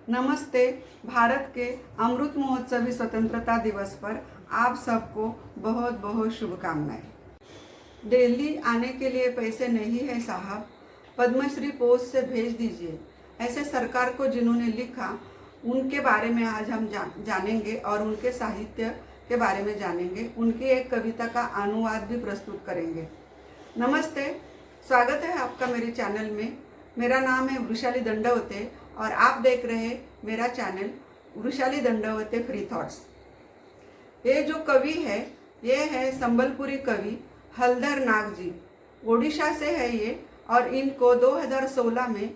नमस्ते। भारत के अमृत महोत्सवी स्वतंत्रता दिवस पर आप सबको बहुत बहुत शुभकामनाएं। दिल्ली आने के लिए पैसे नहीं है साहब, पद्मश्री पोस्ट से भेज दीजिए। ऐसे सरकार को जिन्होंने लिखा उनके बारे में आज हम जानेंगे और उनके साहित्य के बारे में जानेंगे। उनकी एक कविता का अनुवाद भी प्रस्तुत करेंगे। नमस्ते, स्वागत है आपका मेरे चैनल में। मेरा नाम है वृषाली दंडवते और आप देख रहे हैं मेरा channel Vrishali Dandavate free thoughts. ये जो कवि है ये है संबलपुरी कवि हलधर नाग जी। ओडिशा से है ये और इनको 2016 में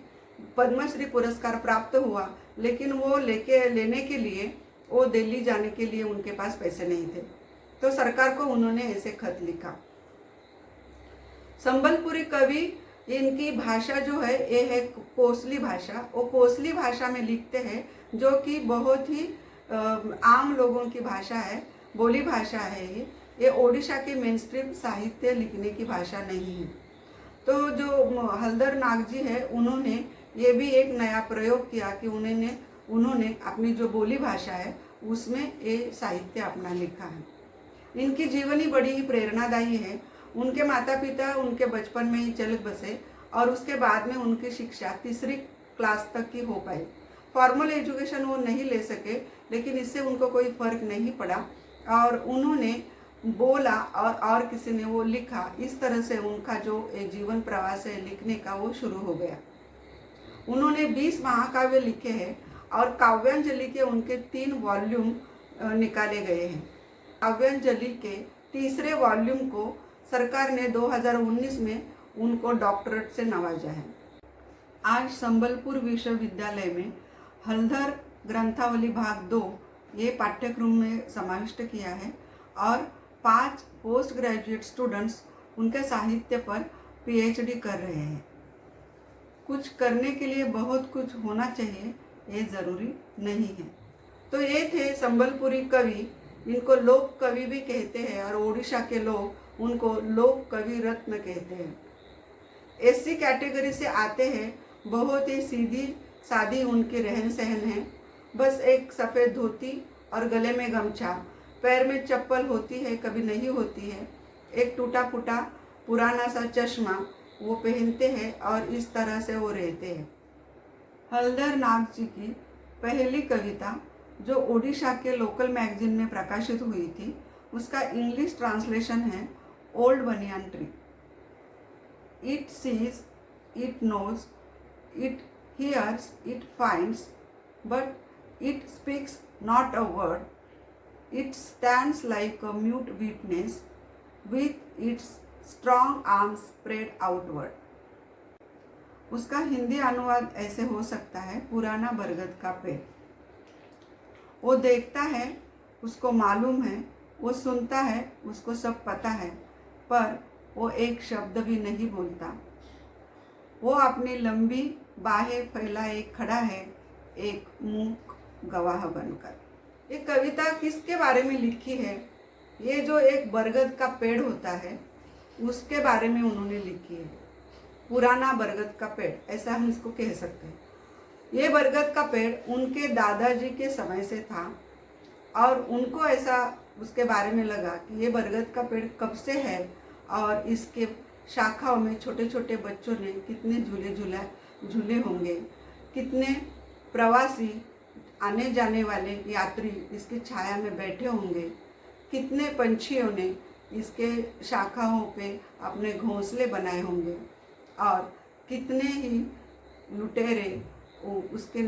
पद्मश्री पुरस्कार प्राप्त हुआ, लेकिन वो लेने के लिए वो दिल्ली जाने के लिए उनके पास पैसे नहीं थे, तो सरकार को उन्होंने ऐसे खत लिखा। संबलपुरी कवि, इनकी भाषा जो है ये है कोसली भाषा। वो कोसली भाषा में लिखते हैं, जो कि बहुत ही आम लोगों की भाषा है, बोली भाषा है। ये ओडिशा के मेन स्ट्रीम साहित्य लिखने की भाषा नहीं है। तो जो हलधर नाग जी है उन्होंने ये भी एक नया प्रयोग किया कि उन्होंने अपनी जो बोली भाषा है उसमें ये साहित्य अपना लिखा है। इनकी जीवनी बड़ी ही प्रेरणादायी है। उनके माता पिता उनके बचपन में ही चल बसे और उसके बाद में उनकी शिक्षा तीसरी क्लास तक की हो पाई। फॉर्मल एजुकेशन वो नहीं ले सके, लेकिन इससे उनको कोई फर्क नहीं पड़ा और उन्होंने बोला और किसी ने वो लिखा। इस तरह से उनका जो जीवन प्रवास है लिखने का वो शुरू हो गया। उन्होंने 20 महाकाव्य लिखे हैं और काव्यांजलि के उनके 3 वॉल्यूम निकाले गए हैं। काव्यांजलि के तीसरे वॉल्यूम को सरकार ने 2019 में उनको डॉक्टरेट से नवाजा है। आज संबलपुर विश्वविद्यालय में हलधर ग्रंथावली भाग 2 ये पाठ्यक्रम में समाविष्ट किया है और 5 पोस्ट ग्रेजुएट स्टूडेंट्स उनके साहित्य पर पीएचडी कर रहे हैं। कुछ करने के लिए बहुत कुछ होना चाहिए, ये ज़रूरी नहीं है। तो ये थे संबलपुरी कवि। इनको लोक कवि भी कहते हैं और ओडिशा के लोग उनको लोक कवि रत्न कहते हैं। एससी कैटेगरी से आते हैं। बहुत ही सीधी सादी उनकी रहन सहन है। बस एक सफ़ेद धोती और गले में गमछा, पैर में चप्पल होती है कभी नहीं होती है, एक टूटा फूटा पुराना सा चश्मा वो पहनते हैं और इस तरह से वो रहते हैं। हलधर नाग जी की पहली कविता जो ओडिशा के लोकल मैगजीन में प्रकाशित हुई थी, उसका इंग्लिश ट्रांसलेशन है old banyan tree. It sees, it knows, it hears, it finds, but it speaks not a word. It stands like a mute witness with its strong arms spread outward. उसका हिंदी अनुवाद ऐसे हो सकता है, पुराना बरगद का पेड़। वो देखता है, उसको मालूम है, वो सुनता है, उसको सब पता है, पर वो एक शब्द भी नहीं बोलता। वो अपनी लंबी बाहें फैलाए खड़ा है, एक मूक गवाह बनकर। ये कविता किसके बारे में लिखी है? ये जो एक बरगद का पेड़ होता है उसके बारे में उन्होंने लिखी है। पुराना बरगद का पेड़, ऐसा हम इसको कह सकते हैं। ये बरगद का पेड़ उनके दादाजी के समय से था और उनको ऐसा उसके बारे में लगा कि ये बरगद का पेड़ कब से है और इसके शाखाओं में छोटे छोटे बच्चों ने कितने झूले होंगे, कितने प्रवासी आने जाने वाले यात्री इसकी छाया में बैठे होंगे, कितने पंछियों ने इसके शाखाओं पे अपने घोंसले बनाए होंगे और कितने ही लुटेरे उसके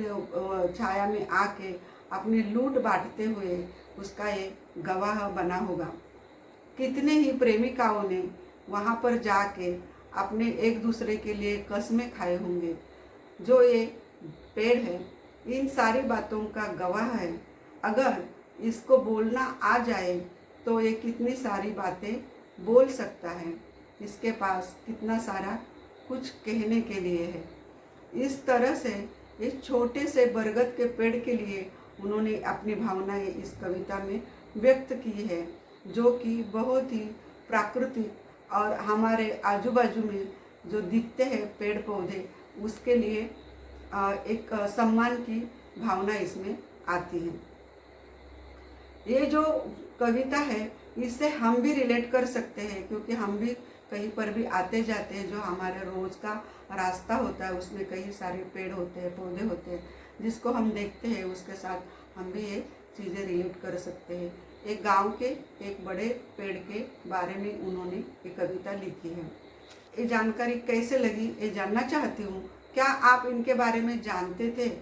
छाया में आके अपनी लूट बांटते हुए उसका ये गवाह बना होगा। कितने ही प्रेमिकाओं ने वहाँ पर जाके अपने एक दूसरे के लिए कस्में खाए होंगे। जो ये पेड़ है इन सारी बातों का गवाह है। अगर इसको बोलना आ जाए तो ये कितनी सारी बातें बोल सकता है। इसके पास कितना सारा कुछ कहने के लिए है। इस तरह से इस छोटे से बरगद के पेड़ के लिए उन्होंने अपनी भावनाएं इस कविता में व्यक्त की है, जो कि बहुत ही प्राकृतिक और हमारे आजू बाजू में जो दिखते हैं पेड़ पौधे उसके लिए एक सम्मान की भावना इसमें आती है। ये जो कविता है इससे हम भी रिलेट कर सकते हैं, क्योंकि हम भी कहीं पर भी आते जाते हैं, जो हमारे रोज का रास्ता होता है उसमें कई सारे पेड़ होते हैं, पौधे होते हैं, जिसको हम देखते हैं उसके साथ हम भी ये चीज़ें रिलेट कर सकते हैं। एक गांव के एक बड़े पेड़ के बारे में उन्होंने ये कविता लिखी है। ये जानकारी कैसे लगी ये जानना चाहती हूँ। क्या आप इनके बारे में जानते थे?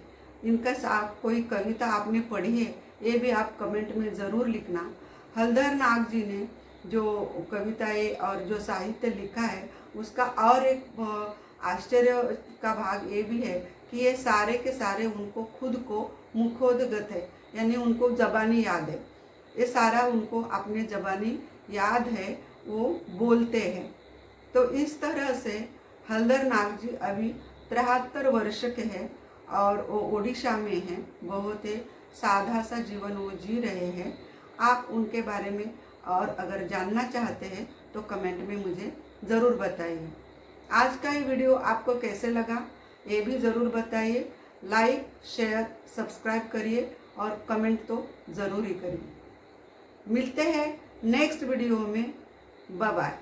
इनका साथ कोई कविता आपने पढ़ी है? ये भी आप कमेंट में ज़रूर लिखना। हलधर नाग जी ने जो कविताएं और जो साहित्य लिखा है उसका और एक आश्चर्य का भाग ये भी है कि ये सारे के सारे उनको खुद को मुखोद्गत है, यानी उनको जबानी याद है। ये सारा उनको अपने जबानी याद है, वो बोलते हैं। तो इस तरह से हलधर नाग जी अभी 73 वर्ष के हैं और वो ओडिशा में हैं। बहुत ही सादा सा जीवन वो जी रहे हैं। आप उनके बारे में और अगर जानना चाहते हैं तो कमेंट में मुझे ज़रूर बताइए। आज का ये वीडियो आपको कैसे लगा ये भी ज़रूर बताइए। लाइक, शेयर, सब्सक्राइब करिए और कमेंट तो ज़रूर ही करिए। मिलते हैं नेक्स्ट वीडियो में। Bye bye.